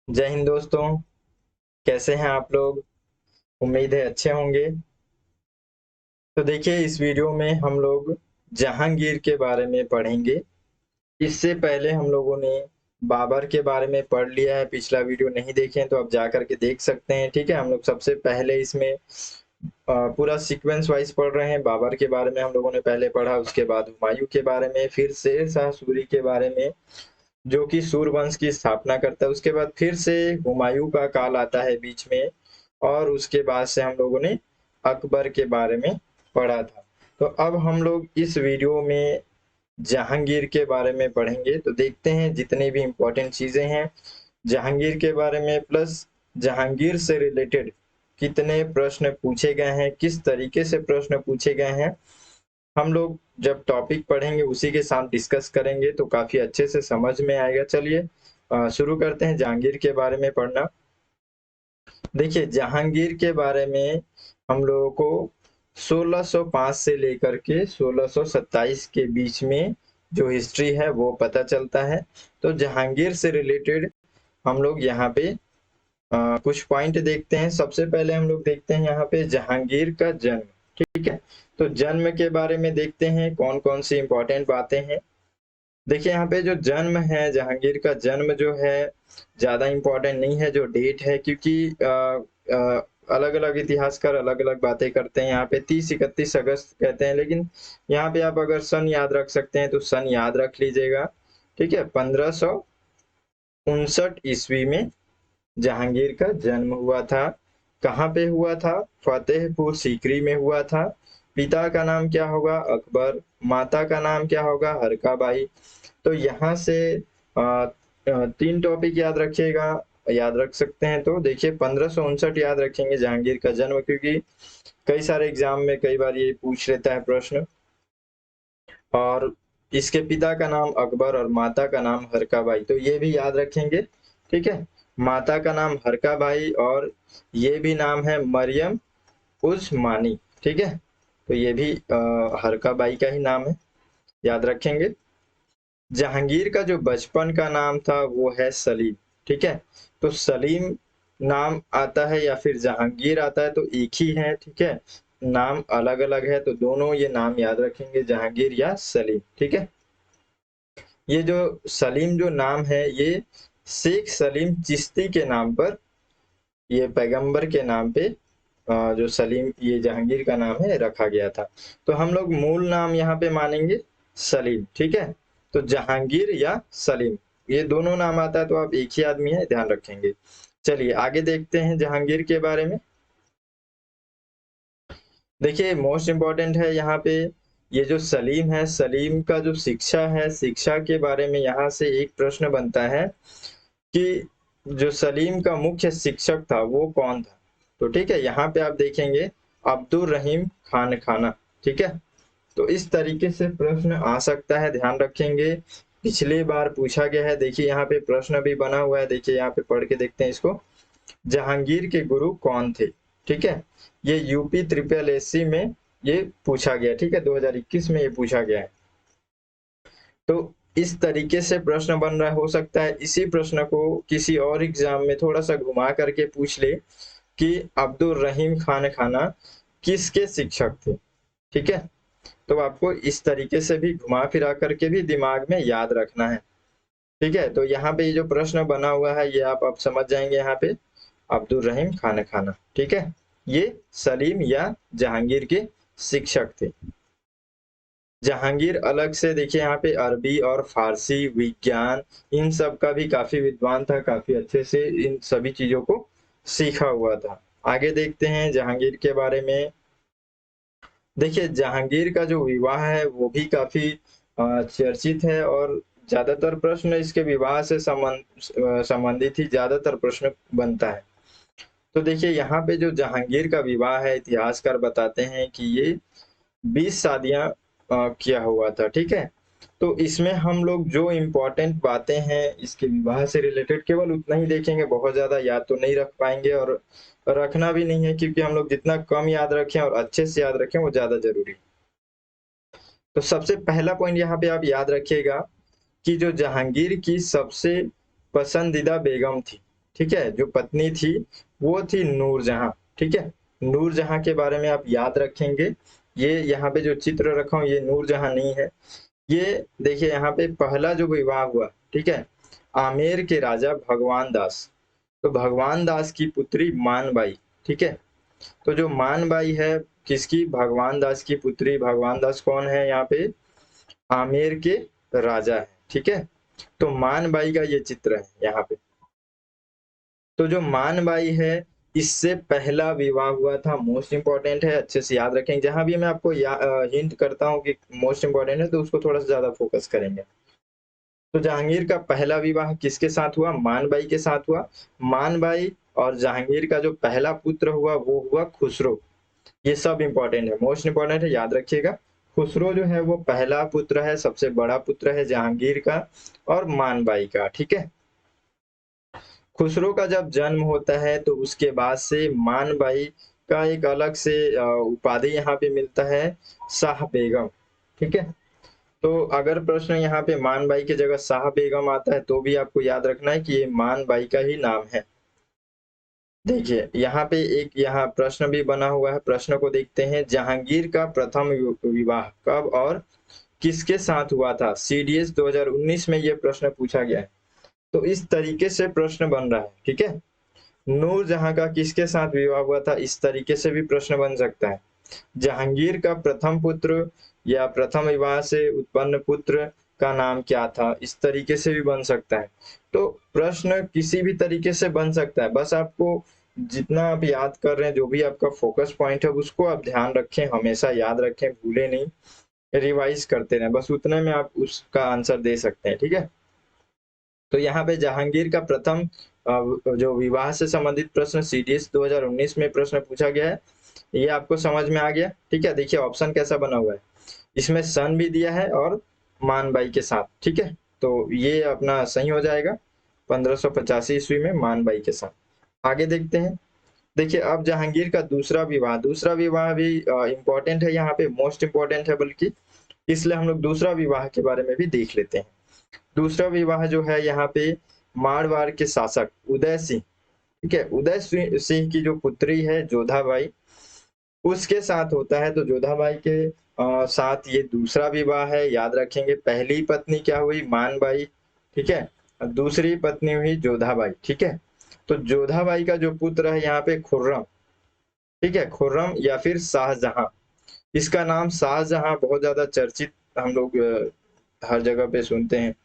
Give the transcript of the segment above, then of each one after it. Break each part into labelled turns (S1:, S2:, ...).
S1: जय हिंद दोस्तों। कैसे हैं आप लोग? उम्मीद है अच्छे होंगे। तो देखिए, इस वीडियो में हम लोग जहांगीर के बारे में पढ़ेंगे। इससे पहले हम लोगों ने बाबर के बारे में पढ़ लिया है। पिछला वीडियो नहीं देखे हैं तो आप जा करके देख सकते हैं। ठीक है, हम लोग सबसे पहले इसमें पूरा सीक्वेंस वाइज पढ़ रहे हैं। बाबर के बारे में हम लोगों ने पहले पढ़ा, उसके बाद हुमायूं के बारे में, फिर शेर शाह सूरी के बारे में जो कि सूर्यवंश की स्थापना करता है। उसके बाद फिर से हुमायूं का काल आता है बीच में, और उसके बाद से हम लोगों ने अकबर के बारे में पढ़ा था। तो अब हम लोग इस वीडियो में जहांगीर के बारे में पढ़ेंगे। तो देखते हैं जितने भी इम्पोर्टेंट चीजें हैं जहांगीर के बारे में, प्लस जहांगीर से रिलेटेड कितने प्रश्न पूछे गए हैं, किस तरीके से प्रश्न पूछे गए हैं। हम लोग जब टॉपिक पढ़ेंगे उसी के साथ डिस्कस करेंगे तो काफी अच्छे से समझ में आएगा। चलिए शुरू करते हैं जहांगीर के बारे में पढ़ना। देखिए, जहांगीर के बारे में हम लोगों को 1605 से लेकर के 1627 के बीच में जो हिस्ट्री है वो पता चलता है। तो जहांगीर से रिलेटेड हम लोग यहाँ पे कुछ पॉइंट देखते हैं। सबसे पहले हम लोग देखते हैं यहाँ पे जहांगीर का जन्म। ठीक है, तो जन्म के बारे में देखते हैं कौन कौन सी इंपॉर्टेंट बातें हैं। देखिए, यहाँ पे जो जन्म है, जहांगीर का जन्म जो है ज्यादा इम्पोर्टेंट नहीं है जो डेट है, क्योंकि अलग अलग इतिहासकार अलग अलग बातें करते हैं। यहाँ पे 30-31 अगस्त कहते हैं, लेकिन यहाँ पे आप अगर सन याद रख सकते हैं तो सन याद रख लीजिएगा। ठीक है, 1559 ईस्वी में जहांगीर का जन्म हुआ था। कहाँ पे हुआ था? फतेहपुर सीकरी में हुआ था। पिता का नाम क्या होगा? अकबर। माता का नाम क्या होगा? हरकाबाई। तो यहाँ से तीन टॉपिक याद रखिएगा, याद रख सकते हैं। तो देखिए, 1559 याद रखेंगे जहांगीर का जन्म, क्योंकि कई सारे एग्जाम में कई बार ये पूछ लेता है प्रश्न। और इसके पिता का नाम अकबर और माता का नाम हरकाबाई, तो ये भी याद रखेंगे। ठीक है, माता का नाम हरकाबाई और ये भी नाम है मरियम उज़मानी। ठीक है, तो ये भी हरकाबाई का ही नाम है, याद रखेंगे। जहांगीर का जो बचपन का नाम था वो है सलीम। ठीक है, तो सलीम नाम आता है या फिर जहांगीर आता है तो एक ही है। ठीक है, नाम अलग अलग है, तो दोनों ये नाम याद रखेंगे, जहांगीर या सलीम। ठीक है, ये जो सलीम जो नाम है ये शेख सलीम चिश्ती के नाम पर, ये पैगंबर के नाम पे जो सलीम ये जहांगीर का नाम है रखा गया था। तो हम लोग मूल नाम यहाँ पे मानेंगे सलीम। ठीक है, तो जहांगीर या सलीम ये दोनों नाम आता है तो आप एक ही आदमी है, ध्यान रखेंगे। चलिए आगे देखते हैं जहांगीर के बारे में। देखिए, मोस्ट इम्पोर्टेंट है यहाँ पे ये जो सलीम है, सलीम का जो शिक्षा है, शिक्षा के बारे में यहाँ से एक प्रश्न बनता है कि जो सलीम का मुख्य शिक्षक था वो कौन था। तो ठीक है, यहाँ पे आप देखेंगे अब्दुल रहीम खान खाना। ठीक है, तो इस तरीके से प्रश्न आ सकता है, ध्यान रखेंगे। पिछली बार पूछा गया है, देखिए यहाँ पे प्रश्न भी बना हुआ है, देखिए यहाँ पे पढ़ के देखते हैं इसको। जहांगीर के गुरु कौन थे? ठीक है, ये यूपी ट्रिपल एससी में ये पूछा गया। ठीक है, 2021 में ये पूछा गया है। तो इस तरीके से प्रश्न बन रहा हो सकता है इसी प्रश्न को किसी और एग्जाम में थोड़ा सा घुमा करके पूछ ले कि अब्दुल रहीम खान खाना किसके शिक्षक थे। ठीक है, तो आपको इस तरीके से भी घुमा फिरा करके भी दिमाग में याद रखना है। ठीक है, तो यहाँ पे ये जो प्रश्न बना हुआ है ये आप समझ जाएंगे। यहाँ पे अब्दुल रहीम खान खाना, ठीक है, ये सलीम या जहांगीर के शिक्षक थे। जहांगीर अलग से देखिए यहाँ पे अरबी और फारसी, विज्ञान, इन सब का भी काफी विद्वान था, काफी अच्छे से इन सभी चीजों को सीखा हुआ था। आगे देखते हैं जहांगीर के बारे में। देखिए, जहांगीर का जो विवाह है वो भी काफी चर्चित है, और ज्यादातर प्रश्न इसके विवाह से संबंधित ही ज्यादातर प्रश्न बनता है। तो देखिए, यहाँ पे जो जहांगीर का विवाह है, इतिहासकार बताते हैं कि ये 20 शादियां किया हुआ था। ठीक है, तो इसमें हम लोग जो इम्पोर्टेंट बातें हैं इसके विवाह से रिलेटेड केवल उतना ही देखेंगे, बहुत ज्यादा याद तो नहीं रख पाएंगे, और रखना भी नहीं है, क्योंकि हम लोग जितना कम याद रखें और अच्छे से याद रखें वो ज्यादा जरूरी है। तो सबसे पहला पॉइंट यहाँ पे आप याद रखिएगा कि जो जहांगीर की सबसे पसंदीदा बेगम थी, ठीक है, जो पत्नी थी वो थी नूरजहां। ठीक है, नूरजहां के बारे में आप याद रखेंगे। ये यहाँ पे जो चित्र रखा हूं ये नूरजहां नहीं है। ये देखिए यहाँ पे पहला जो विवाह हुआ, ठीक है, आमेर के राजा भगवान दास, तो भगवान दास की पुत्री मानबाई। ठीक है, तो जो मानबाई है किसकी, भगवान दास की पुत्री। भगवान दास कौन है यहाँ पे, आमेर के राजा है। ठीक है, तो मानबाई का ये चित्र है यहाँ पे। तो जो मानबाई है इससे पहला विवाह हुआ था, मोस्ट इंपॉर्टेंट है, अच्छे से याद रखेंगे। जहां भी मैं आपको हिंट करता हूँ कि मोस्ट इंपॉर्टेंट है तो उसको थोड़ा सा ज्यादा फोकस करेंगे। तो जहांगीर का पहला विवाह किसके साथ हुआ, मानबाई के साथ हुआ। मानबाई और जहांगीर का जो पहला पुत्र हुआ वो हुआ खुसरो। ये सब इंपॉर्टेंट है, मोस्ट इंपॉर्टेंट है, याद रखिएगा। खुसरो जो है वो पहला पुत्र है, सबसे बड़ा पुत्र है जहांगीर का और मानबाई का। ठीक है, खुसरो का जब जन्म होता है तो उसके बाद से मानबाई का एक अलग से उपाधि यहाँ पे मिलता है, शाह बेगम। ठीक है, तो अगर प्रश्न यहाँ पे मानबाई की जगह शाह बेगम आता है तो भी आपको याद रखना है कि ये मानबाई का ही नाम है। देखिए यहाँ पे एक यहाँ प्रश्न भी बना हुआ है, प्रश्न को देखते हैं। जहांगीर का प्रथम विवाह कब और किसके साथ हुआ था, सीडीएस 2019 में ये प्रश्न पूछा गया है। तो इस तरीके से प्रश्न बन रहा है। ठीक है, नूरजहां का किसके साथ विवाह हुआ था, इस तरीके से भी प्रश्न बन सकता है। जहांगीर का प्रथम पुत्र या प्रथम विवाह से उत्पन्न पुत्र का नाम क्या था, इस तरीके से भी बन सकता है। तो प्रश्न किसी भी तरीके से बन सकता है, बस आपको जितना आप याद कर रहे हैं, जो भी आपका फोकस पॉइंट है उसको आप ध्यान रखें, हमेशा याद रखें, भूले नहीं, रिवाइज करते रहें, बस उतने में आप उसका आंसर दे सकते हैं। ठीक है, तो यहाँ पे जहांगीर का प्रथम जो विवाह से संबंधित प्रश्न सीडीएस 2019 में प्रश्न पूछा गया है, ये आपको समझ में आ गया। ठीक है, देखिए ऑप्शन कैसा बना हुआ है, इसमें सन भी दिया है और मानबाई के साथ। ठीक है, तो ये अपना सही हो जाएगा, 1585 ईस्वी में मानबाई के साथ। आगे देखते हैं। देखिए अब जहांगीर का दूसरा विवाह भी इम्पोर्टेंट है, यहाँ पे मोस्ट इम्पोर्टेंट है बल्कि, इसलिए हम लोग दूसरा विवाह के बारे में भी देख लेते हैं। दूसरा विवाह जो है यहाँ पे मारवाड़ के शासक उदय सिंह, ठीक है, उदय सिंह की जो पुत्री है जोधाबाई, उसके साथ होता है। तो जोधाबाई के साथ ये दूसरा विवाह है, याद रखेंगे। पहली पत्नी क्या हुई, मानबाई। ठीक है, दूसरी पत्नी हुई जोधाबाई। ठीक है, तो जोधाबाई का जो पुत्र है यहाँ पे खुर्रम। ठीक है, खुर्रम या फिर शाहजहां। इसका नाम शाहजहां बहुत ज्यादा चर्चित, हम लोग हर जगह पे सुनते हैं,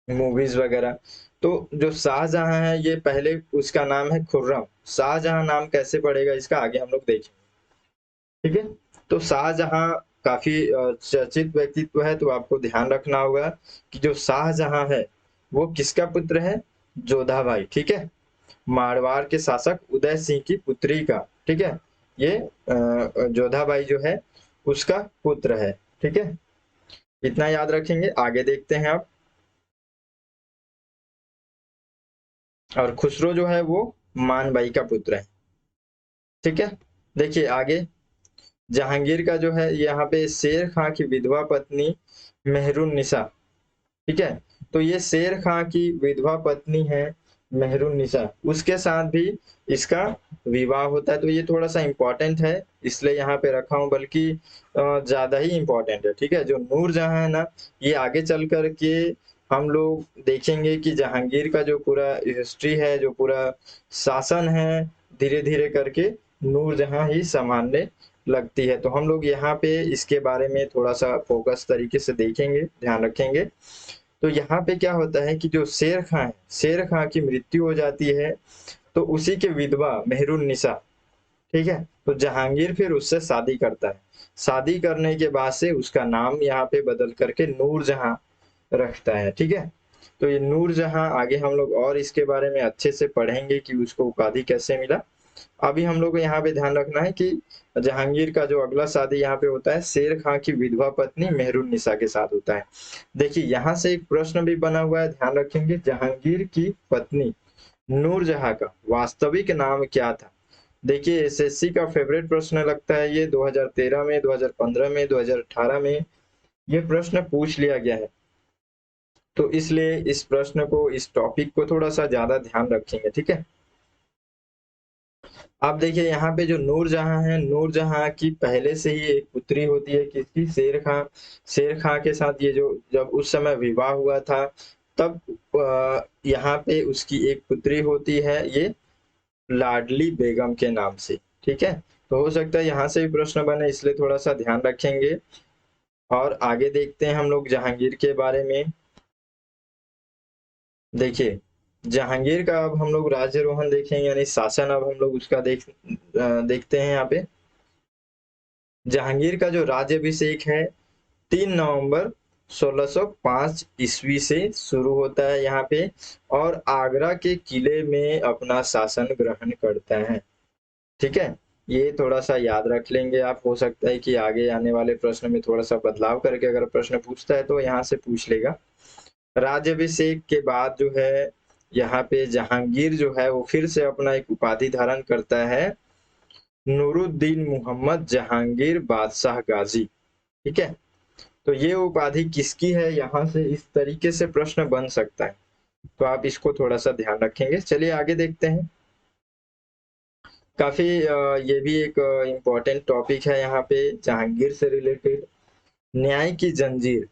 S1: मूवीज वगैरह। तो जो शाहजहां है ये पहले उसका नाम है खुर्रम। शाहजहां नाम कैसे पड़ेगा इसका आगे हम लोग देखेंगे। ठीक है, तो शाहजहां काफी चर्चित व्यक्तित्व है, तो आपको ध्यान रखना होगा कि जो शाहजहां है वो किसका पुत्र है, जोधाबाई। ठीक है, मारवाड़ के शासक उदय सिंह की पुत्री का। ठीक है, ये जोधाबाई जो है उसका पुत्र है। ठीक है, इतना याद रखेंगे। आगे देखते हैं आप। और खुसरो जो है वो मानबाई का पुत्र है। ठीक है, देखिए आगे। जहांगीर का जो है यहाँ पे शेर खां की विधवा पत्नी मेहरुन्निसा। ठीक है, तो ये शेर खां की विधवा पत्नी है मेहरुन्निसा, उसके साथ भी इसका विवाह होता है। तो ये थोड़ा सा इंपॉर्टेंट है, इसलिए यहाँ पे रखा हूँ, बल्कि ज्यादा ही इंपॉर्टेंट है। ठीक है, जो नूरजहां है ना, ये आगे चल कर के हम लोग देखेंगे कि जहांगीर का जो पूरा हिस्ट्री है, जो पूरा शासन है, धीरे धीरे करके नूरजहां ही संभालने लगती है। तो हम लोग यहाँ पे इसके बारे में थोड़ा सा फोकस तरीके से देखेंगे, ध्यान रखेंगे। तो यहाँ पे क्या होता है कि जो शेर खां है, शेर खां की मृत्यु हो जाती है, तो उसी के विधवा मेहरुन्निसा, ठीक है, तो जहांगीर फिर उससे शादी करता है। शादी करने के बाद से उसका नाम यहाँ पे बदल करके नूरजहां रखता है। ठीक है, तो ये नूरजहां आगे हम लोग और इसके बारे में अच्छे से पढ़ेंगे कि उसको उपाधि कैसे मिला। अभी हम लोग को यहाँ पे ध्यान रखना है कि जहांगीर का जो अगला शादी यहाँ पे होता है शेर खां की विधवा पत्नी मेहरुन्निसा के साथ होता है। देखिए यहाँ से एक प्रश्न भी बना हुआ है, ध्यान रखेंगे। जहांगीर की पत्नी नूरजहां का वास्तविक नाम क्या था। देखिए एसएससी का फेवरेट प्रश्न लगता है ये, 2013 में, 2015 में, 2018 में ये प्रश्न पूछ लिया गया है। तो इसलिए इस प्रश्न को, इस टॉपिक को थोड़ा सा ज्यादा ध्यान रखेंगे, ठीक है। आप देखिए यहाँ पे जो नूरजहां है, नूरजहां की पहले से ही एक पुत्री होती है, किसकी, शेर खां। शेर खां के साथ ये जो जब उस समय विवाह हुआ था, तब यहाँ पे उसकी एक पुत्री होती है, ये लाडली बेगम के नाम से, ठीक है। तो हो सकता है यहाँ से भी प्रश्न बने, इसलिए थोड़ा सा ध्यान रखेंगे। और आगे देखते हैं हम लोग जहांगीर के बारे में। देखिए जहांगीर का अब हम लोग राज्यरोहन देखेंगे, यानी शासन अब हम लोग उसका देखते हैं यहाँ पे। जहांगीर का जो राज्याभिषेक है 3 नवंबर 1605 ईस्वी से शुरू होता है यहाँ पे, और आगरा के किले में अपना शासन ग्रहण करता है, ठीक है। ये थोड़ा सा याद रख लेंगे आप, हो सकता है कि आगे आने वाले प्रश्न में थोड़ा सा बदलाव करके अगर प्रश्न पूछता है तो यहाँ से पूछ लेगा। राज्याभिषेक के बाद जो है यहाँ पे जहांगीर जो है वो फिर से अपना एक उपाधि धारण करता है, नूरुद्दीन मोहम्मद जहांगीर बादशाह गाजी, ठीक है। तो ये उपाधि किसकी है, यहाँ से इस तरीके से प्रश्न बन सकता है, तो आप इसको थोड़ा सा ध्यान रखेंगे। चलिए आगे देखते हैं। काफी ये भी एक इम्पोर्टेंट टॉपिक है यहाँ पे जहांगीर से रिलेटेड, न्याय की जंजीर।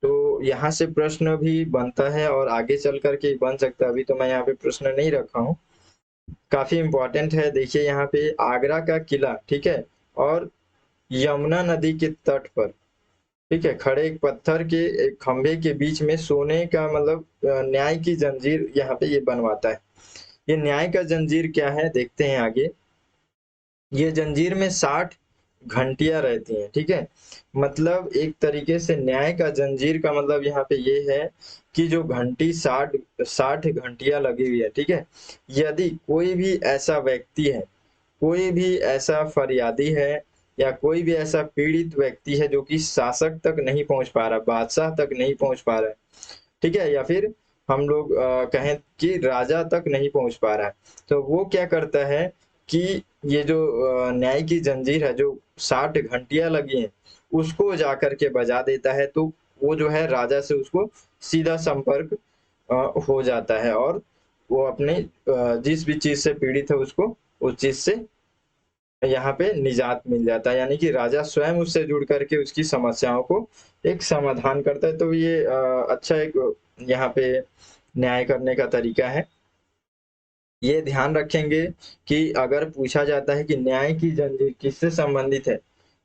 S1: तो यहाँ से प्रश्न भी बनता है और आगे चल करके बन सकता है, अभी तो मैं यहाँ पे प्रश्न नहीं रखा हूँ। काफी इम्पोर्टेंट है, देखिए यहाँ पे आगरा का किला, ठीक है, और यमुना नदी के तट पर, ठीक है, खड़े एक पत्थर के एक खंभे के बीच में सोने का मतलब न्याय की जंजीर यहाँ पे ये बनवाता है। ये न्याय का जंजीर क्या है देखते हैं आगे। ये जंजीर में 60 घंटियां रहती हैं, ठीक है। मतलब एक तरीके से न्याय का जंजीर का मतलब यहाँ पे ये है कि जो घंटी 60 घंटियां लगी हुई है, ठीक है। यदि कोई भी ऐसा व्यक्ति है, कोई भी ऐसा फरियादी है, या कोई भी ऐसा पीड़ित व्यक्ति है जो कि शासक तक नहीं पहुंच पा रहा, बादशाह तक नहीं पहुंच पा रहा है, ठीक है, या फिर हम लोग कहें कि राजा तक नहीं पहुंच पा रहा है, तो वो क्या करता है कि ये जो न्याय की जंजीर है, जो 60 घंटियां लगी हैं, उसको जाकर के बजा देता है, तो वो जो है राजा से उसको सीधा संपर्क हो जाता है, और वो अपने जिस भी चीज से पीड़ित है उसको उस चीज से यहाँ पे निजात मिल जाता है, यानी कि राजा स्वयं उससे जुड़ करके उसकी समस्याओं को एक समाधान करता है। तो ये अच्छा एक यहाँ पे न्याय करने का तरीका है। ये ध्यान रखेंगे कि अगर पूछा जाता है कि न्याय की जंजीर किससे संबंधित है,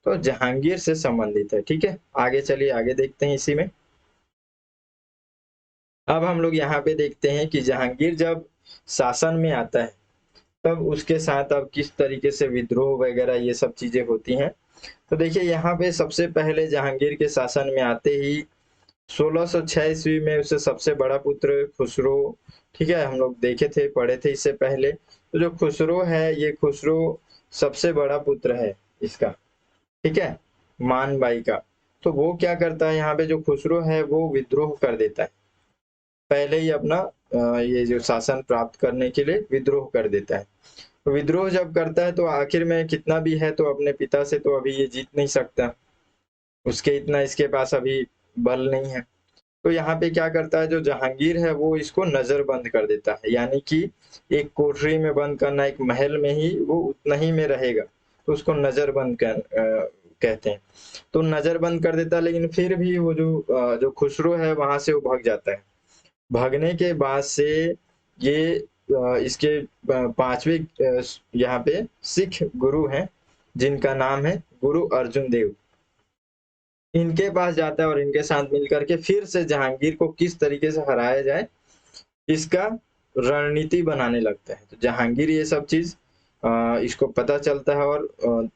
S1: तो जहांगीर से संबंधित है, ठीक है। आगे चलिए, आगे देखते हैं इसी में। अब हम लोग यहाँ पे देखते हैं कि जहांगीर जब शासन में आता है, तब उसके साथ अब किस तरीके से विद्रोह वगैरह ये सब चीजें होती हैं। तो देखिए यहाँ पे सबसे पहले जहांगीर के शासन में आते ही 1606 ईस्वी में उससे सबसे बड़ा पुत्र खुसरो, ठीक है, हम लोग देखे थे, पढ़े थे इससे पहले। तो जो खुसरो है, ये खुसरो सबसे बड़ा पुत्र है इसका, ठीक है, मानबाई का। तो वो क्या करता है, यहाँ पे जो खुसरो है वो विद्रोह कर देता है, पहले ही अपना ये जो शासन प्राप्त करने के लिए विद्रोह कर देता है। तो विद्रोह जब करता है तो आखिर में कितना भी है तो अपने पिता से तो अभी ये जीत नहीं सकता, उसके इतना इसके पास अभी बल नहीं है। तो यहाँ पे क्या करता है, जो जहांगीर है वो इसको नजरबंद कर देता है, यानी कि एक कोठरी में बंद करना, एक महल में ही वो उतना ही में रहेगा, तो उसको नजरबंद कहते हैं। तो नजरबंद कर देता है, लेकिन फिर भी वो जो खुसरो है वहां से वो भाग जाता है। भागने के बाद से ये इसके पांचवे यहाँ पे सिख गुरु हैं, जिनका नाम है गुरु अर्जुन देव, इनके पास जाता है और इनके साथ मिलकर के फिर से जहांगीर को किस तरीके से हराया जाए इसका रणनीति बनाने लगता है। तो जहांगीर ये सब चीज इसको पता चलता है, और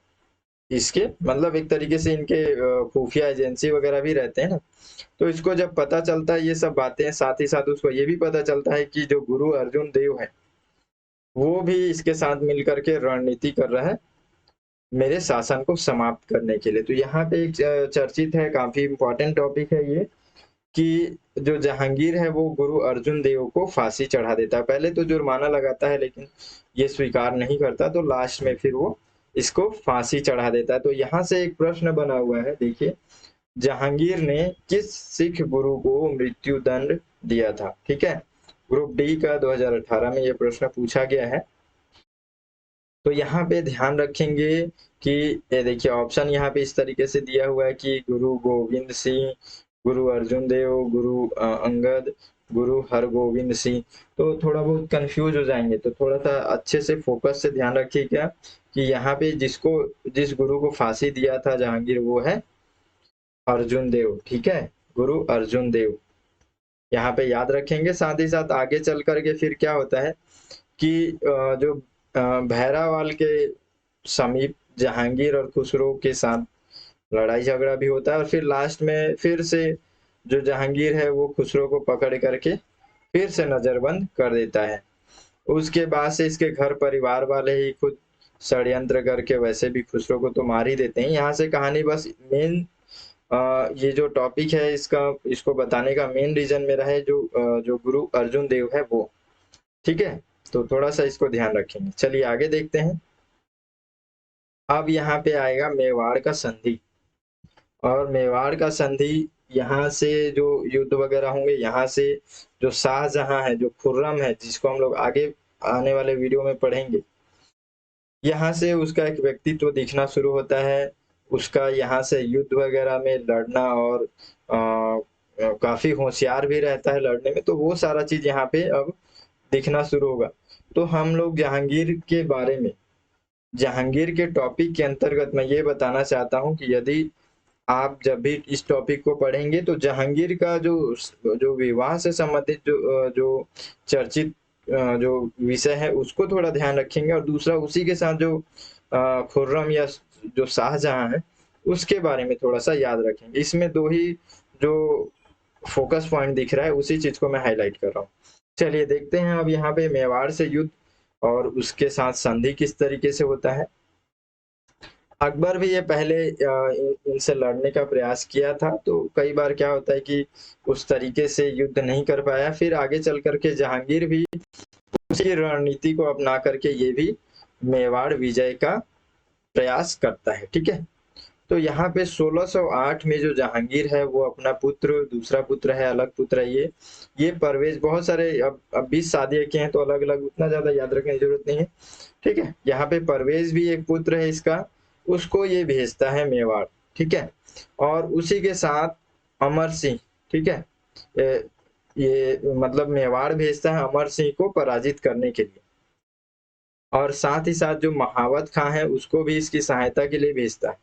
S1: इसके मतलब एक तरीके से इनके खुफिया एजेंसी वगैरह भी रहते हैं ना, तो इसको जब पता चलता है ये सब बातें, साथ ही साथ उसको ये भी पता चलता है कि जो गुरु अर्जुन देव है वो भी इसके साथ मिलकर के रणनीति कर रहा है मेरे शासन को समाप्त करने के लिए। तो यहाँ पे एक चर्चित है, काफी इंपॉर्टेंट टॉपिक है ये, कि जो जहांगीर है वो गुरु अर्जुन देव को फांसी चढ़ा देता है। पहले तो जुर्माना लगाता है, लेकिन ये स्वीकार नहीं करता, तो लास्ट में फिर वो इसको फांसी चढ़ा देता है। तो यहाँ से एक प्रश्न बना हुआ है, देखिए जहांगीर ने किस सिख गुरु को मृत्यु दंड दिया था? ठीक है, ग्रुप डी का 2018 में ये प्रश्न पूछा गया है। तो यहाँ पे ध्यान रखेंगे कि ये देखिए ऑप्शन यहाँ पे इस तरीके से दिया हुआ है कि गुरु गोविंद सिंह, गुरु अर्जुन देव, गुरु अंगद, गुरु हरगोविंद सिंह। तो थोड़ा बहुत कंफ्यूज हो जाएंगे, तो थोड़ा सा अच्छे से फोकस से ध्यान रखिए क्या कि यहाँ पे जिस गुरु को फांसी दिया था जहांगीर वो है अर्जुन देव। ठीक है, गुरु अर्जुन देव यहाँ पे याद रखेंगे। साथ ही साथ आगे चल करके फिर क्या होता है कि जो भैरावाल के समीप जहांगीर और खुसरो के साथ लड़ाई झगड़ा भी होता है, और फिर लास्ट में फिर से जो जहांगीर है वो खुसरो को पकड़ करके फिर से नजरबंद कर देता है। उसके बाद से इसके घर परिवार वाले ही खुद षड्यंत्र करके वैसे भी खुसरो को तो मार ही देते हैं। यहाँ से कहानी बस मेन ये जो टॉपिक है इसको बताने का मेन रीजन मेरा है जो गुरु अर्जुन देव है वो। ठीक है, तो थोड़ा सा इसको ध्यान रखेंगे। चलिए आगे देखते हैं। अब यहाँ पे आएगा मेवाड़ का संधि, और मेवाड़ का संधि यहाँ से जो युद्ध वगैरह होंगे, यहाँ से जो शाहजहां है, जो खुर्रम है, जिसको हम लोग आगे आने वाले वीडियो में पढ़ेंगे, यहाँ से उसका एक व्यक्तित्व दिखना शुरू होता है। उसका यहाँ से युद्ध वगैरह में लड़ना, और काफी होशियार भी रहता है लड़ने में, तो वो सारा चीज यहाँ पे अब दिखना शुरू होगा। तो हम लोग जहांगीर के बारे में, जहांगीर के टॉपिक के अंतर्गत मैं ये बताना चाहता हूँ कि यदि आप जब भी इस टॉपिक को पढ़ेंगे तो जहांगीर का जो जो विवाह से संबंधित जो चर्चित जो विषय है उसको थोड़ा ध्यान रखेंगे, और दूसरा उसी के साथ जो खुर्रम या जो शाहजहां है उसके बारे में थोड़ा सा याद रखेंगे। इसमें दो ही जो फोकस पॉइंट दिख रहा है उसी चीज को मैं हाईलाइट कर रहा हूँ। चलिए देखते हैं अब यहाँ पे मेवाड़ से युद्ध और उसके साथ संधि किस तरीके से होता है। अकबर भी ये पहले इनसे लड़ने का प्रयास किया था, तो कई बार क्या होता है कि उस तरीके से युद्ध नहीं कर पाया। फिर आगे चल करके जहांगीर भी उसी रणनीति को अपना करके ये भी मेवाड़ विजय का प्रयास करता है। ठीक है, तो यहाँ पे 1608 में जो जहांगीर है वो अपना पुत्र, दूसरा पुत्र है, अलग पुत्र है ये परवेज, बहुत सारे अब 20 शादियां की हैं तो अलग अलग उतना ज्यादा याद रखने की जरूरत नहीं है। ठीक है, यहाँ पे परवेज भी एक पुत्र है इसका, उसको ये भेजता है मेवाड़। ठीक है, और उसी के साथ अमर सिंह, ठीक है, ये मतलब मेवाड़ भेजता है अमर सिंह को पराजित करने के लिए, और साथ ही साथ जो महावत खां है उसको भी इसकी सहायता के लिए भेजता है।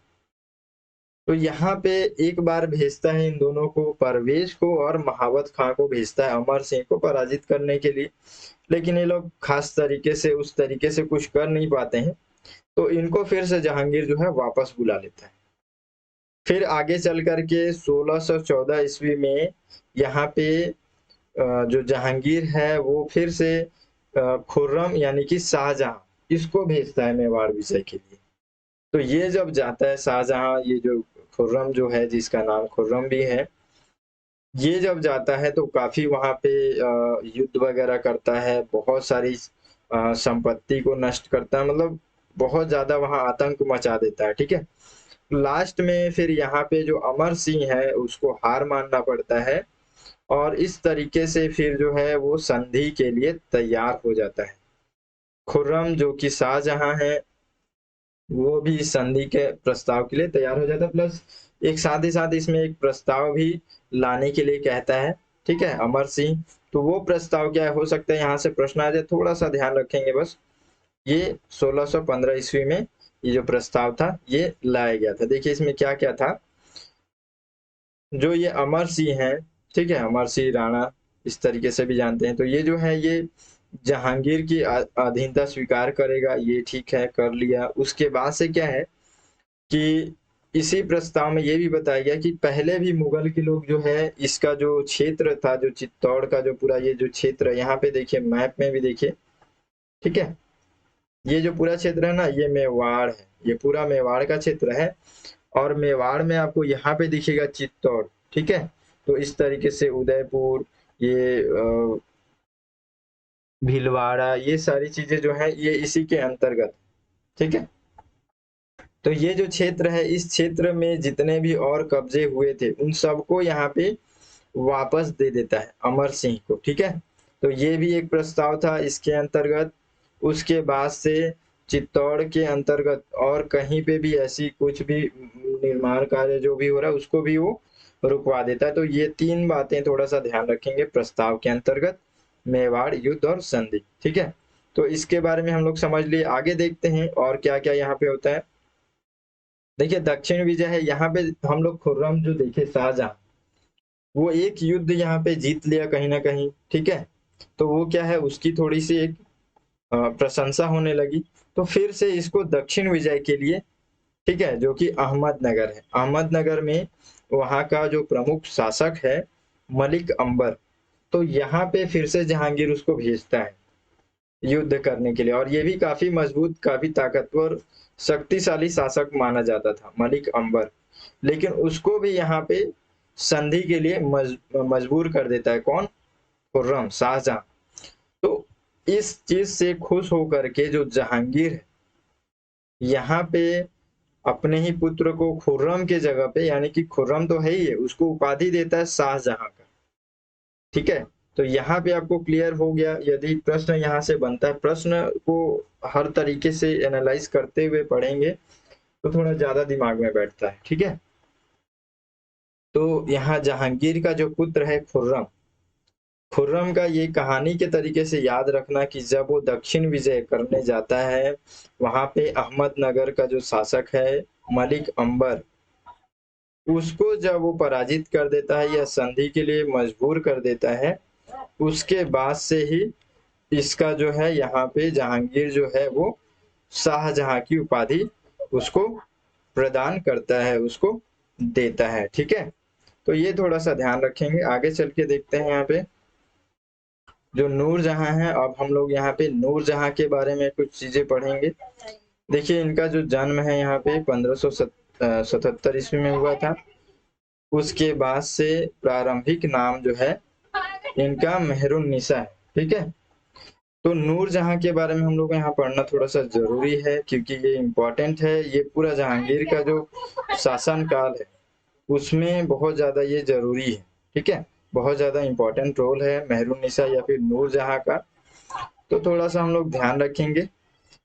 S1: तो यहाँ पे एक बार भेजता है इन दोनों को, परवेज को और महावत खां को भेजता है अमर सिंह को पराजित करने के लिए, लेकिन ये लोग खास तरीके से उस तरीके से कुछ कर नहीं पाते हैं, तो इनको फिर से जहांगीर जो है वापस बुला लेता है। फिर आगे चल करके 1614 ईस्वी में यहाँ पे जो जहांगीर है वो फिर से खुर्रम यानी कि शाहजहां इसको भेजता है मेवाड़ विजय के लिए। तो ये जब जाता है शाहजहां, ये जो खुर्रम जो है जिसका नाम खुर्रम भी है, ये जब जाता है तो काफी वहां पे युद्ध वगैरह करता है, बहुत सारी संपत्ति को नष्ट करता है, मतलब बहुत ज्यादा वहां आतंक मचा देता है। ठीक है, लास्ट में फिर यहाँ पे जो अमर सिंह है उसको हार मानना पड़ता है, और इस तरीके से फिर जो है वो संधि के लिए तैयार हो जाता है। खुर्रम जो कि शाहजहां है वो भी इस संधि के प्रस्ताव के लिए तैयार हो जाता है, प्लस एक साथ ही साथ इसमें एक प्रस्ताव भी लाने के लिए कहता है। ठीक है, अमर सिंह, तो वो प्रस्ताव क्या हो सकता है, यहाँ से प्रश्न आ जाए, थोड़ा सा ध्यान रखेंगे बस। ये 1615 ईस्वी में ये जो प्रस्ताव था ये लाया गया था। देखिए इसमें क्या क्या था। जो ये अमर सिंह है, ठीक है, अमर सिंह राणा इस तरीके से भी जानते हैं, तो ये जो है ये जहांगीर की अधीनता स्वीकार करेगा, ये ठीक है कर लिया। उसके बाद से क्या है कि इसी प्रस्ताव में ये भी बताया गया कि पहले भी मुगल के लोग जो है इसका जो क्षेत्र था, जो चित्तौड़ का जो पूरा ये जो क्षेत्र, यहाँ पे देखिए मैप में भी देखिए, ठीक है, ये जो पूरा क्षेत्र है ना ये मेवाड़ है, ये पूरा मेवाड़ का क्षेत्र है, और मेवाड़ में आपको यहाँ पे दिखेगा चित्तौड़। ठीक है, तो इस तरीके से उदयपुर, ये भीलवाड़ा, ये सारी चीजें जो है ये इसी के अंतर्गत। ठीक है, तो ये जो क्षेत्र है, इस क्षेत्र में जितने भी और कब्जे हुए थे उन सबको यहाँ पे वापस दे देता है अमर सिंह को, ठीक है। तो ये भी एक प्रस्ताव था इसके अंतर्गत। उसके बाद से चित्तौड़ के अंतर्गत और कहीं पे भी ऐसी कुछ भी निर्माण कार्य जो भी हो रहा है उसको भी वो रुकवा देता है। तो ये 3 बातें थोड़ा सा ध्यान रखेंगे प्रस्ताव के अंतर्गत, मेवाड़ युद्ध और संधि, ठीक है। तो इसके बारे में हम लोग समझ लिए, आगे देखते हैं और क्या क्या यहाँ पे होता है। देखिए दक्षिण विजय है, यहाँ पे हम लोग खुर्रम जो देखे शाहजहां, वो एक युद्ध यहाँ पे जीत लिया कहीं ना कहीं, ठीक है। तो वो क्या है, उसकी थोड़ी सी एक प्रशंसा होने लगी। तो फिर से इसको दक्षिण विजय के लिए, ठीक है, जो कि अहमदनगर है, अहमदनगर में वहाँ का जो प्रमुख शासक है मलिक अंबर, तो यहाँ पे फिर से जहांगीर उसको भेजता है युद्ध करने के लिए। और ये भी काफी मजबूत, काफी ताकतवर, शक्तिशाली शासक माना जाता था मलिक अंबर। लेकिन उसको भी यहाँ पे संधि के लिए मजबूर कर देता है कौन, खुर्रम, शाहजहां। तो इस चीज से खुश होकर के जो जहांगीर है यहाँ पे अपने ही पुत्र को खुर्रम के जगह पे, यानी कि खुर्रम तो है ही है, उसको उपाधि देता है शाहजहां का, ठीक है। तो यहाँ पे आपको क्लियर हो गया। यदि प्रश्न यहाँ से बनता है, प्रश्न को हर तरीके से एनालाइज करते हुए पढ़ेंगे तो थोड़ा ज्यादा दिमाग में बैठता है, ठीक है। तो यहाँ जहांगीर का जो पुत्र है खुर्रम, खुर्रम का ये कहानी के तरीके से याद रखना कि जब वो दक्षिण विजय करने जाता है, वहां पे अहमदनगर का जो शासक है मलिक अंबर, उसको जब वो पराजित कर देता है या संधि के लिए मजबूर कर देता है, उसके बाद से ही इसका जो है यहाँ पे जहांगीर जो है वो शाहजहां की उपाधि उसको प्रदान करता है, उसको देता है, ठीक है। तो ये थोड़ा सा ध्यान रखेंगे। आगे चल के देखते हैं यहाँ पे जो नूरजहां है। अब हम लोग यहाँ पे नूरजहां के बारे में कुछ चीजें पढ़ेंगे। देखिए इनका जो जन्म है यहाँ पे 1577 ईस्वी में हुआ था। उसके बाद से प्रारंभिक नाम जो है इनका मेहरुन्निसा है, ठीक है। तो नूरजहां के बारे में हम लोग यहाँ पढ़ना थोड़ा सा जरूरी है क्योंकि ये इम्पोर्टेंट है। ये पूरा जहांगीर का जो शासन काल है उसमें बहुत ज्यादा ये जरूरी है, ठीक है। बहुत ज्यादा इम्पोर्टेंट रोल है मेहरुन्निसा या फिर नूरजहां का। तो थोड़ा सा हम लोग ध्यान रखेंगे।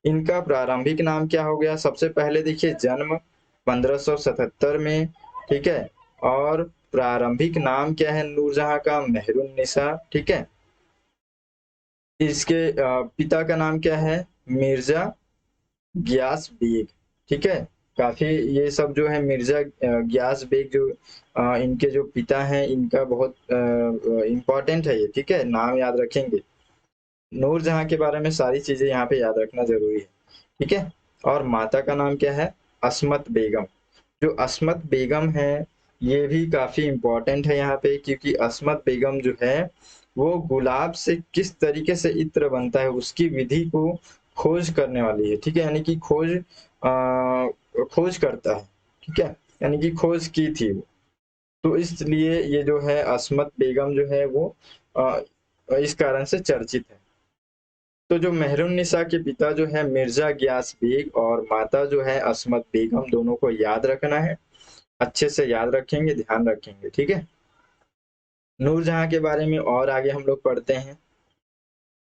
S1: इनका प्रारंभिक नाम क्या हो गया, सबसे पहले देखिए जन्म 1577 में, ठीक है। और प्रारंभिक नाम क्या है नूरजहां का, मेहरुन्निसा, ठीक है। इसके पिता का नाम क्या है, मिर्जा गियास बेग, ठीक है। काफी ये सब जो है मिर्जा गियास बेग जो इनके जो पिता हैं, इनका बहुत इम्पोर्टेंट है ये, ठीक है, नाम याद रखेंगे। नूरजहां के बारे में सारी चीजें यहाँ पे याद रखना जरूरी है, ठीक है। और माता का नाम क्या है, अस्मत बेगम। जो अस्मत बेगम है ये भी काफी इम्पोर्टेंट है यहाँ पे, क्योंकि अस्मत बेगम जो है वो गुलाब से किस तरीके से इत्र बनता है उसकी विधि को खोज करने वाली है, ठीक है। यानी कि खोज करता है, ठीक है, यानी कि खोज की थी वो। तो इसलिए ये जो है अस्मत बेगम जो है वो आ, इस कारण से चर्चित है। तो जो मेहरुन्निसा के पिता जो है मिर्जा गियास बेग और माता जो है अस्मत बेगम, दोनों को याद रखना है, अच्छे से याद रखेंगे, ध्यान रखेंगे, ठीक है। नूरजहां के बारे में और आगे हम लोग पढ़ते हैं।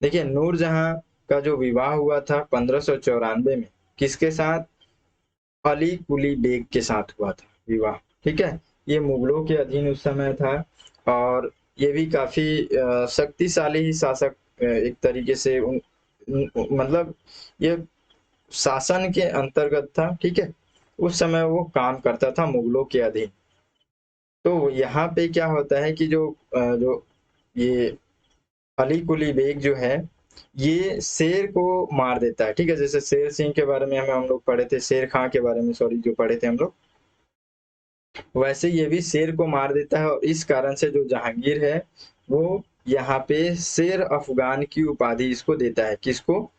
S1: देखिए नूरजहां का जो विवाह हुआ था 1594 में, किसके साथ, अली कुली बेग के साथ हुआ था विवाह, ठीक है। ये मुगलों के अधीन उस समय था और ये भी काफी शक्तिशाली ही शासक एक तरीके से मतलब ये शासन के अंतर्गत था, ठीक है। उस समय वो काम करता था मुगलों के अधीन। तो यहाँ पे क्या होता है कि जो ये अली कुली बेग जो है ये शेर को मार देता है, ठीक है। जैसे शेर सिंह के बारे में हम लोग पढ़े थे, शेर खां के बारे में सॉरी जो पढ़े थे हम लोग, वैसे ये भी शेर को मार देता है। और इस कारण से जो जहांगीर है वो यहाँ पे शेर अफगान की उपाधि इसको देता है, किसको,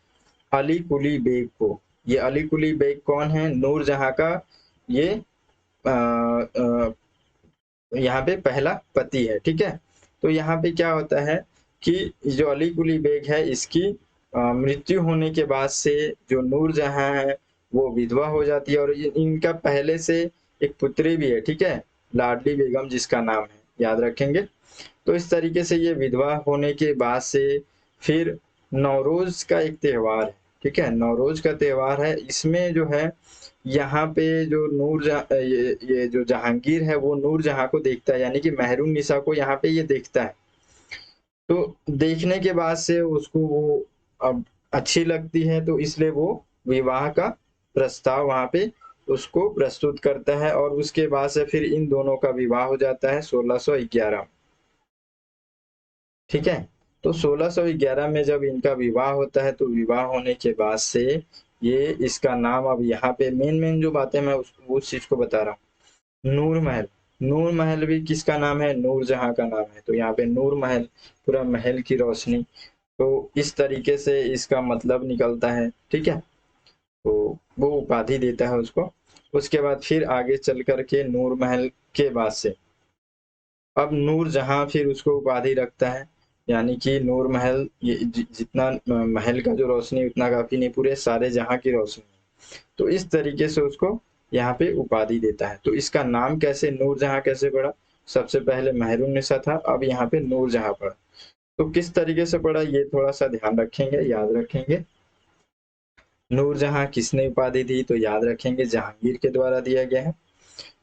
S1: अली कुली बेग को। ये अली कुली बेग कौन है, नूरजहां का ये यहाँ पे पहला पति है, ठीक है। तो यहाँ पे क्या होता है कि जो अली कुली बेग है इसकी मृत्यु होने के बाद से जो नूरजहां है वो विधवा हो जाती है और इनका पहले से एक पुत्री भी है, ठीक है, लाडली बेगम जिसका नाम है, याद रखेंगे। तो इस तरीके से ये विधवा होने के बाद से फिर नौरोज का एक त्योहार है, ठीक है, नौरोज का त्योहार है। इसमें जो है यहाँ पे जो ये जो जहांगीर है वो नूरजहां को देखता है, यानी कि मेहरुन्निसा को यहाँ पे ये देखता है। तो देखने के बाद से उसको वो अब अच्छी लगती है, तो इसलिए वो विवाह का प्रस्ताव वहां पे उसको प्रस्तुत करता है और उसके बाद से फिर इन दोनों का विवाह हो जाता है 1611। ठीक है, तो 1611 में जब इनका विवाह होता है, तो विवाह होने के बाद से ये इसका नाम, अब यहाँ पे मेन मेन जो बातें मैं उस चीज को बता रहा हूँ। नूर महल, नूर महल भी किसका नाम है? नूरजहां का नाम है। तो यहाँ पे नूर महल, पूरा महल की रोशनी, तो इस तरीके से इसका मतलब निकलता है, ठीक है। तो वो उपाधि देता है उसको। उसके बाद फिर आगे चल करके नूर महल के बाद से अब नूरजहां फिर उसको उपाधि रखता है, यानी कि नूर महल, ये जितना महल का जो रोशनी उतना काफी नहीं, पूरे सारे जहां की रोशनी। तो इस तरीके से उसको यहाँ पे उपाधि देता है। तो इसका नाम कैसे नूरजहां कैसे पड़ा? सबसे पहले मेहरुन्निसा था, अब यहाँ पे नूरजहां पड़ा। तो किस तरीके से पड़ा ये थोड़ा सा ध्यान रखेंगे, याद रखेंगे। नूरजहां किसने उपाधि दी? तो याद रखेंगे जहांगीर के द्वारा दिया गया है।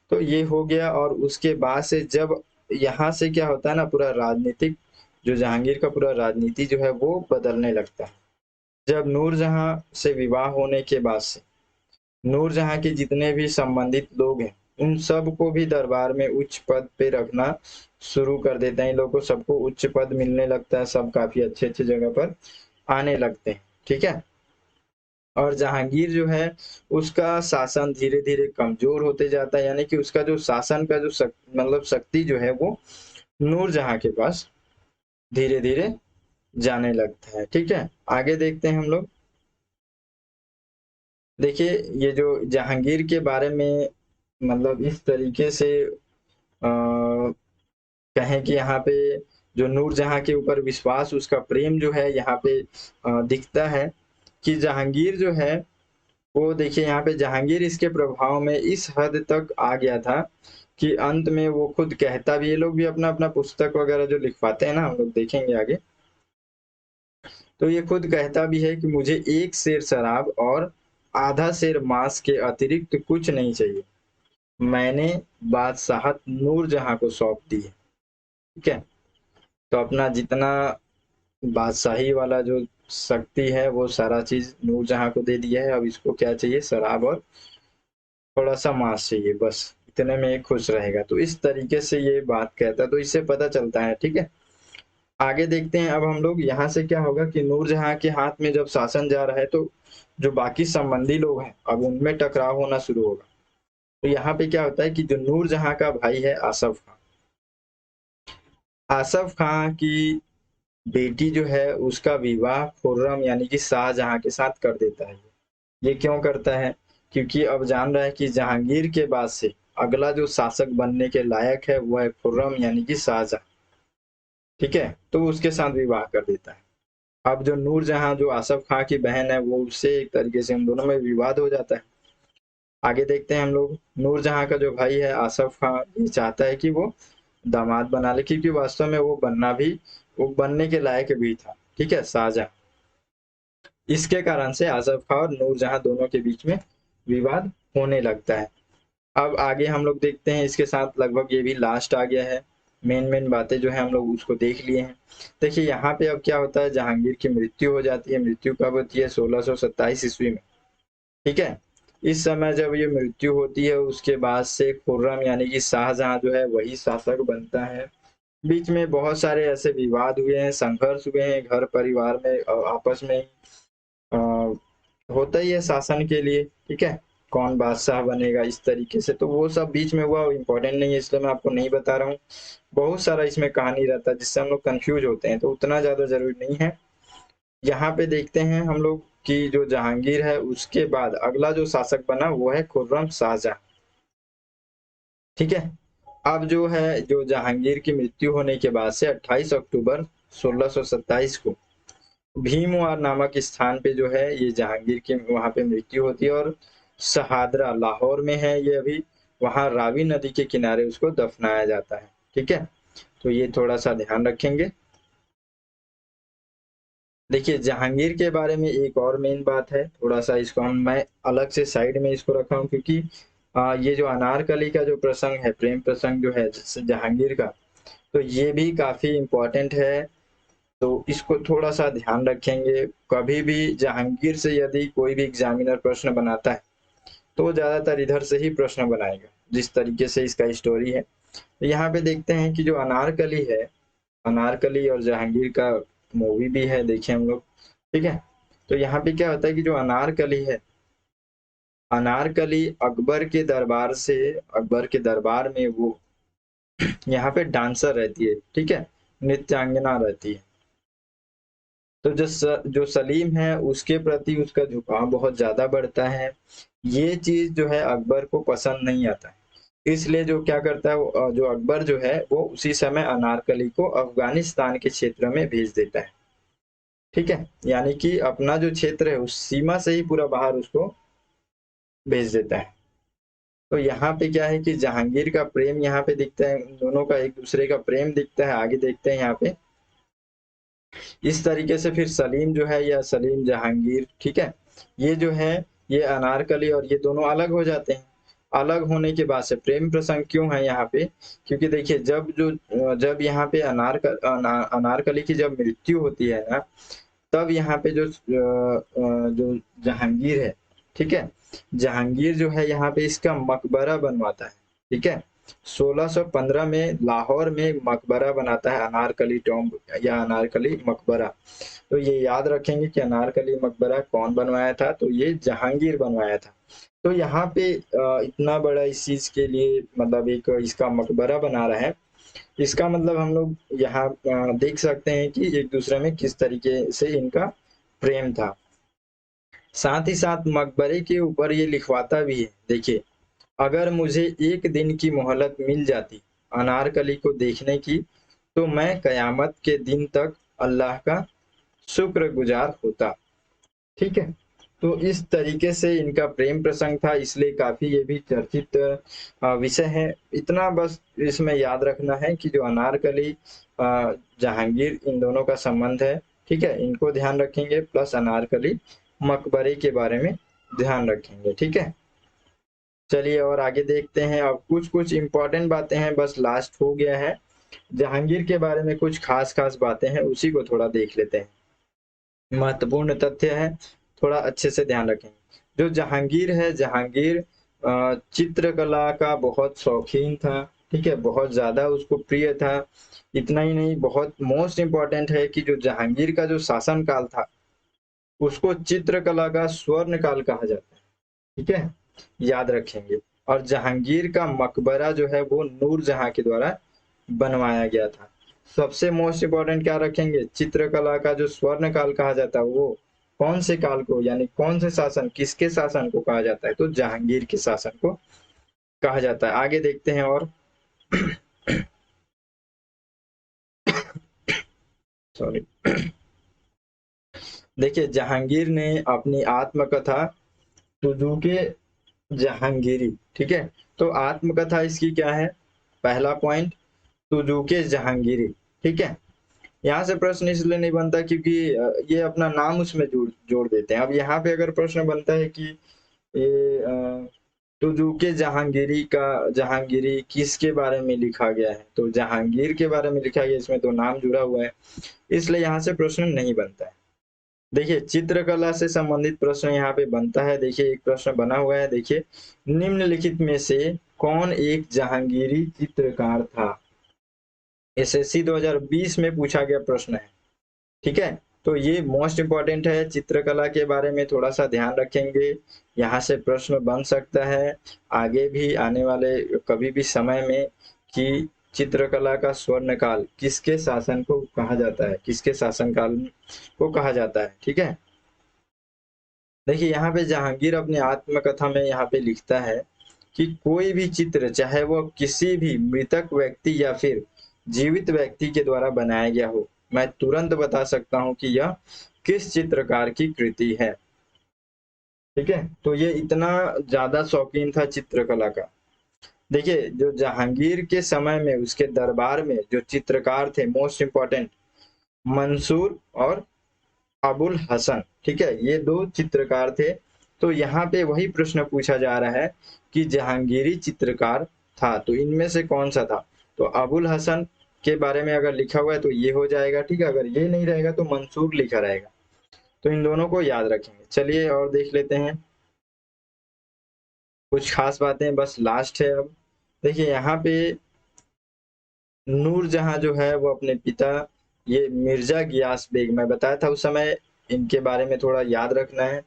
S1: तो ये हो गया, और उसके बाद से जब यहाँ से क्या होता है ना, पूरा राजनीतिक जो जहांगीर का पूरा राजनीति जो है वो बदलने लगता है। जब नूरजहां से विवाह होने के बाद से नूरजहां के जितने भी संबंधित लोग हैं उन सबको भी दरबार में उच्च पद पे रखना शुरू कर देते हैं। इन लोगों को सबको उच्च पद मिलने लगता है, सब काफी अच्छे अच्छे जगह पर आने लगते हैं, ठीक है। और जहांगीर जो है उसका शासन धीरे धीरे कमजोर होते जाता है, यानी कि उसका जो शासन का जो मतलब शक्ति जो है वो नूरजहां के पास धीरे धीरे जाने लगता है, ठीक है। आगे देखते हैं हम लोग। देखिए, ये जो जहांगीर के बारे में मतलब इस तरीके से कहें कि यहाँ पे जो नूरजहां के ऊपर विश्वास, उसका प्रेम जो है यहाँ पे दिखता है कि जहांगीर जो है वो, देखिए यहाँ पे जहांगीर इसके प्रभाव में इस हद तक आ गया था कि अंत में वो खुद कहता भी, ये लोग भी अपना अपना पुस्तक वगैरह जो लिखवाते हैं ना, हम लोग देखेंगे आगे, तो ये खुद कहता भी है कि मुझे एक सेर शराब और आधा सेर मांस के अतिरिक्त कुछ नहीं चाहिए, मैंने बादशाहत नूरजहां को सौंप दी है, ठीक है। तो अपना जितना बादशाही वाला जो शक्ति है वो सारा चीज नूरजहां को दे दिया है। अब इसको क्या चाहिए? शराब और थोड़ा सा मांस चाहिए, बस इतने में ये खुश रहेगा। तो इस तरीके से ये बात कहता है, तो इससे पता चलता है, ठीक है। आगे देखते हैं अब हम लोग, यहाँ से क्या होगा कि नूरजहां के हाथ में जब शासन जा रहा है तो जो बाकी संबंधी लोग हैं अब उनमें टकराव होना शुरू होगा। तो यहाँ पे क्या होता है कि जो नूरजहां का भाई है आसफ खां, आसफ खां की बेटी जो है उसका विवाह खुर्रम यानी कि शाहजहां के साथ कर देता है। ये क्यों करता है? क्योंकि अब जान रहा है कि जहांगीर के बाद से अगला जो शासक बनने के लायक है वो है खुर्रम यानी कि शाहजहां, ठीक है। तो उसके साथ विवाह कर देता है। अब जो नूरजहां जो आसफ खां की बहन है वो उससे एक तरीके से उन दोनों में विवाद हो जाता है। आगे देखते हैं हम लोग। नूरजहां का जो भाई है आसफ खां ये चाहता है कि वो दामाद बना ले, क्योंकि वास्तव में वो बनने के लायक भी था, ठीक है, शाहजहां। इसके कारण से आसफ खां और नूरजहां दोनों के बीच में विवाद होने लगता है। अब आगे हम लोग देखते हैं, इसके साथ लगभग ये भी लास्ट आ गया है। मेन मेन बातें जो है हम लोग उसको देख लिए हैं। देखिए यहाँ पे अब क्या होता है, जहांगीर की मृत्यु हो जाती है। मृत्यु कब होती है? 1627 ईस्वी में, ठीक है। इस समय जब ये मृत्यु होती है उसके बाद से खुर्रम यानी कि शाहजहां जो है वही शासक बनता है। बीच में बहुत सारे ऐसे विवाद हुए हैं, संघर्ष हुए हैं घर परिवार में, आपस में होता ही है शासन के लिए, ठीक है, कौन बादशाह बनेगा इस तरीके से। तो वो सब बीच में हुआ, इम्पोर्टेंट नहीं है इसलिए मैं आपको नहीं बता रहा हूँ। बहुत सारा इसमें कहानी रहता है जिससे हम लोग कंफ्यूज होते हैं, तो उतना ज्यादा जरूरी नहीं है। यहाँ पे देखते हैं हम लोग कि जो जहांगीर है उसके बाद अगला जो शासक बना वो है खुर्रम शाहजहां, ठीक है। अब जो है जो जहांगीर की मृत्यु होने के बाद से 28 अक्टूबर 1627 को भीमवार नामक स्थान पे जो है ये जहांगीर की वहां पे मृत्यु होती है। और शहादरा लाहौर में है ये अभी, वहां रावी नदी के किनारे उसको दफनाया जाता है। ठीक है, तो ये थोड़ा सा ध्यान रखेंगे। देखिए जहांगीर के बारे में एक और मेन बात है, थोड़ा सा इसको मैं अलग से साइड में इसको रखा हूँ, क्योंकि ये जो अनारकली का जो प्रसंग है, प्रेम प्रसंग जो है जहांगीर का, तो ये भी काफी इम्पोर्टेंट है। तो इसको थोड़ा सा ध्यान रखेंगे। कभी भी जहांगीर से यदि कोई भी एग्जामिनर प्रश्न बनाता है तो ज्यादातर इधर से ही प्रश्न बनाएगा, जिस तरीके से इसका स्टोरी है। तो यहाँ पे देखते हैं कि जो अनारकली है, अनारकली और जहांगीर का मूवी भी है, देखे हम लोग। ठीक है, तो यहाँ पे क्या होता है कि जो अनारकली है, अनारकली अकबर के दरबार में वो यहाँ पे डांसर रहती है। ठीक है, नृत्यांगना रहती है। तो जो सलीम है उसके प्रति उसका झुकाव बहुत ज्यादा बढ़ता है। ये चीज जो है अकबर को पसंद नहीं आता है, इसलिए जो क्या करता है जो अकबर जो है वो उसी समय अनारकली को अफगानिस्तान के क्षेत्र में भेज देता है। ठीक है, यानी कि अपना जो क्षेत्र है उस सीमा से ही पूरा बाहर उसको भेज देता है। तो यहाँ पे क्या है कि जहांगीर का प्रेम यहाँ पे दिखता है, दोनों का एक दूसरे का प्रेम दिखता है। आगे देखते हैं यहाँ पे इस तरीके से फिर सलीम जो है या सलीम जहांगीर, ठीक है, ये जो है ये अनारकली और ये दोनों अलग हो जाते हैं। अलग होने के बाद से प्रेम प्रसंग क्यों है यहाँ पे, क्योंकि देखिए जब यहाँ पे अनारकली की जब मृत्यु होती है ना, तब यहाँ पे जो जहांगीर है, ठीक है, जहांगीर जो है यहाँ पे इसका मकबरा बनवाता है। ठीक है, 1615 में लाहौर में मकबरा बनाता है, अनारकली टॉम्ब या अनारकली मकबरा। तो ये याद रखेंगे कि अनारकली मकबरा कौन बनवाया था, तो ये जहांगीर बनवाया था। तो यहाँ पे इतना बड़ा इस चीज के लिए मतलब एक इसका मकबरा बना रहा है, इसका मतलब हम लोग यहाँ देख सकते हैं कि एक दूसरे में किस तरीके से इनका प्रेम था। साथ ही साथ मकबरे के ऊपर ये लिखवाता भी है, देखिए, अगर मुझे एक दिन की मोहलत मिल जाती अनारकली को देखने की, तो मैं कयामत के दिन तक अल्लाह का शुक्रगुजार होता। ठीक है, तो इस तरीके से इनका प्रेम प्रसंग था, इसलिए काफी ये भी चर्चित विषय है। इतना बस इसमें याद रखना है कि जो अनारकली जहांगीर इन दोनों का संबंध है। ठीक है, इनको ध्यान रखेंगे, प्लस अनारकली मकबरे के बारे में ध्यान रखेंगे। ठीक है, चलिए और आगे देखते हैं। अब कुछ कुछ इम्पोर्टेंट बातें हैं, बस लास्ट हो गया है। जहांगीर के बारे में कुछ खास खास बातें हैं, उसी को थोड़ा देख लेते हैं। महत्वपूर्ण तथ्य है, थोड़ा अच्छे से ध्यान रखेंगे। जो जहांगीर है, जहांगीर चित्रकला का बहुत शौकीन था। ठीक है, बहुत ज्यादा उसको प्रिय था। इतना ही नहीं, बहुत मोस्ट इम्पोर्टेंट है कि जो जहांगीर का जो शासन काल था उसको चित्रकला का स्वर्ण काल कहा जाता है। ठीक है, याद रखेंगे। और जहांगीर का मकबरा जो है वो नूरजहां के द्वारा बनवाया गया था। सबसे मोस्ट इम्पोर्टेंट क्या रखेंगे, चित्रकला का जो स्वर्ण काल कहा जाता है वो कौन से काल को, यानी कौन से शासन, किसके शासन को कहा जाता है, तो जहांगीर के शासन को कहा जाता है। आगे देखते हैं और सॉरी देखिए जहांगीर ने अपनी आत्मकथा तुजुके जहांगीरी, ठीक है, तो आत्मकथा इसकी क्या है, पहला पॉइंट, तुजुके जहांगीरी। ठीक है, यहाँ से प्रश्न इसलिए नहीं बनता क्योंकि ये अपना नाम उसमें जोड़ जोड़ देते हैं। अब यहाँ पे अगर प्रश्न बनता है कि ये तुजुके जहांगीरी किसके बारे में लिखा गया है, तो जहांगीर के बारे में लिखा गया, इसमें तो नाम जुड़ा हुआ है, इसलिए यहाँ से प्रश्न नहीं बनता है। देखिए चित्रकला से संबंधित प्रश्न यहाँ पे बनता है। देखिए एक प्रश्न बना हुआ है, देखिए, निम्नलिखित में से कौन एक जहांगीरी चित्रकार था। एसएससी 2020 में पूछा गया प्रश्न है। ठीक है, तो ये मोस्ट इम्पोर्टेंट है, चित्रकला के बारे में थोड़ा सा ध्यान रखेंगे, यहाँ से प्रश्न बन सकता है आगे भी आने वाले कभी भी समय में कि चित्रकला का स्वर्ण काल किसके शासन को कहा जाता है, किसके शासनकाल को कहा जाता है। ठीक है, देखिए यहाँ पे जहांगीर अपनी आत्मकथा में यहाँ पे लिखता है कि कोई भी चित्र, चाहे वो किसी भी मृतक व्यक्ति या फिर जीवित व्यक्ति के द्वारा बनाया गया हो, मैं तुरंत बता सकता हूं कि यह किस चित्रकार की कृति है। ठीक है। तो ये इतना ज्यादा शौकीन था चित्रकला का। देखिए जो जहांगीर के समय में उसके दरबार में जो चित्रकार थे मोस्ट इम्पोर्टेंट, मंसूर और अबुल हसन, ठीक है, ये दो चित्रकार थे। तो यहाँ पे वही प्रश्न पूछा जा रहा है कि जहांगीरी चित्रकार था तो इनमें से कौन सा था। तो अबुल हसन के बारे में अगर लिखा हुआ है तो ये हो जाएगा, ठीक है। अगर ये नहीं रहेगा तो मंसूर लिखा रहेगा। तो इन दोनों को याद रखेंगे। चलिए और देख लेते हैं कुछ खास बातें, बस लास्ट है अब। देखिए यहाँ पे नूरजहां जो है वो अपने पिता, ये मिर्जा गियास बेग, मैं बताया था उस समय, इनके बारे में थोड़ा याद रखना है।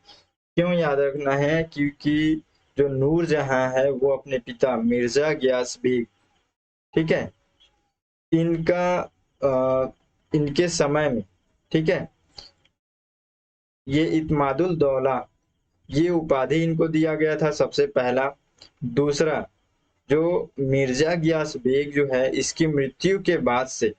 S1: क्यों याद रखना है? क्योंकि जो नूरजहां है वो अपने पिता मिर्जा गियास बेग, ठीक है, इनका इनके समय में, ठीक है, ये इत्मादुल दौला, ये उपाधि इनको दिया गया था सबसे पहला। दूसरा, जो मिर्जा गियास बेग जो है इसकी मृत्यु के बाद से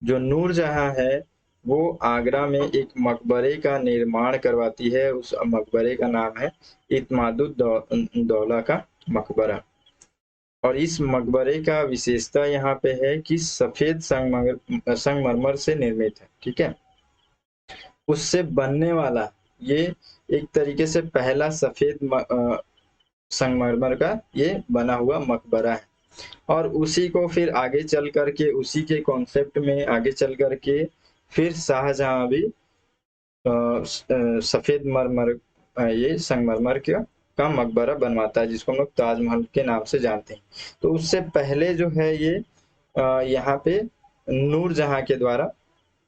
S1: जो नूरजहां है वो आगरा में एक मकबरे का निर्माण करवाती है। उस मकबरे का नाम है इत्मादुद दौला का मकबरा। और इस मकबरे का विशेषता यहाँ पे है कि सफेद संगमरमर से निर्मित है, ठीक है। उससे बनने वाला ये एक तरीके से पहला सफेद संगमरमर का ये बना हुआ मकबरा है। और उसी को फिर आगे चल करके, उसी के कॉन्सेप्ट में आगे चल करके फिर शाहजहां भी सफेद मरमर, ये संगमरमर का मकबरा बनवाता है जिसको हम लोग ताजमहल के नाम से जानते हैं। तो उससे पहले जो है ये यहाँ पे नूरजहां के द्वारा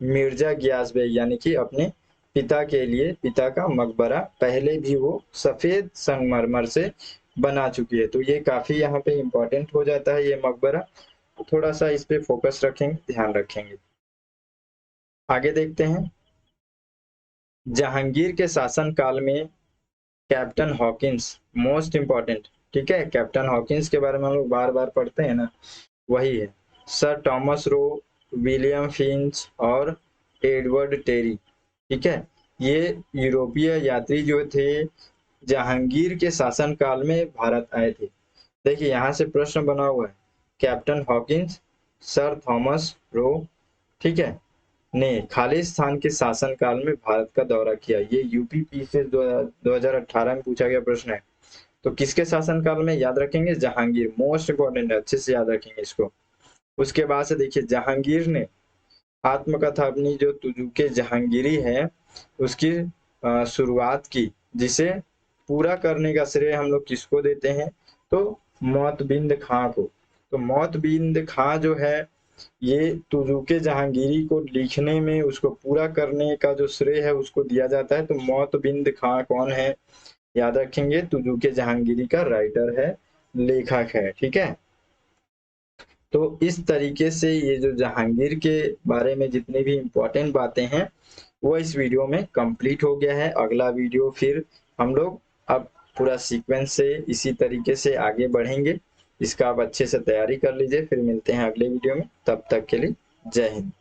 S1: मिर्जा गियास बेग यानी कि अपने पिता के लिए, पिता का मकबरा पहले भी वो सफेद संगमरमर से बना चुकी है। तो ये काफी यहाँ पे इम्पोर्टेंट हो जाता है ये मकबरा। थोड़ा सा इस पे फोकस रखेंगे, ध्यान रखेंगे। आगे देखते हैं। जहांगीर के शासन काल में कैप्टन हॉकिंस, मोस्ट इम्पोर्टेंट, ठीक है, कैप्टन हॉकिंस के बारे में हम लोग बार बार पढ़ते हैं ना, वही है। Sir Thomas Roe, William Finch और एडवर्ड टेरी, ठीक है, ये यूरोपीय यात्री जो थे जहांगीर के शासन काल में भारत आए थे। देखिए यहाँ से प्रश्न बना हुआ है, captain Hawkins, sir Thomas Roe, ठीक है, ने खालिस्तान के शासनकाल में भारत का दौरा किया। ये यूपीपी से 2018 में पूछा गया प्रश्न है। तो किसके शासनकाल में? याद रखेंगे जहांगीर, मोस्ट इंपोर्टेंट है, अच्छे से याद रखेंगे इसको। उसके बाद से देखिए जहांगीर ने आत्मकथा अपनी जो तुजुके जहांगीरी है उसकी शुरुआत की, जिसे पूरा करने का श्रेय हम लोग किसको देते हैं? तो मोतबिंद खां को। तो मोतबिंद खां जो है ये तुजुके जहांगीरी को लिखने में, उसको पूरा करने का जो श्रेय है उसको दिया जाता है। तो मोतबिंद खां कौन है? याद रखेंगे तुजुके जहांगीरी का राइटर है, लेखक है, ठीक है। तो इस तरीके से ये जो जहांगीर के बारे में जितनी भी इम्पोर्टेंट बातें हैं वो इस वीडियो में कंप्लीट हो गया है। अगला वीडियो फिर हम लोग अब पूरा सीक्वेंस से इसी तरीके से आगे बढ़ेंगे। इसका आप अच्छे से तैयारी कर लीजिए। फिर मिलते हैं अगले वीडियो में, तब तक के लिए जय हिंद।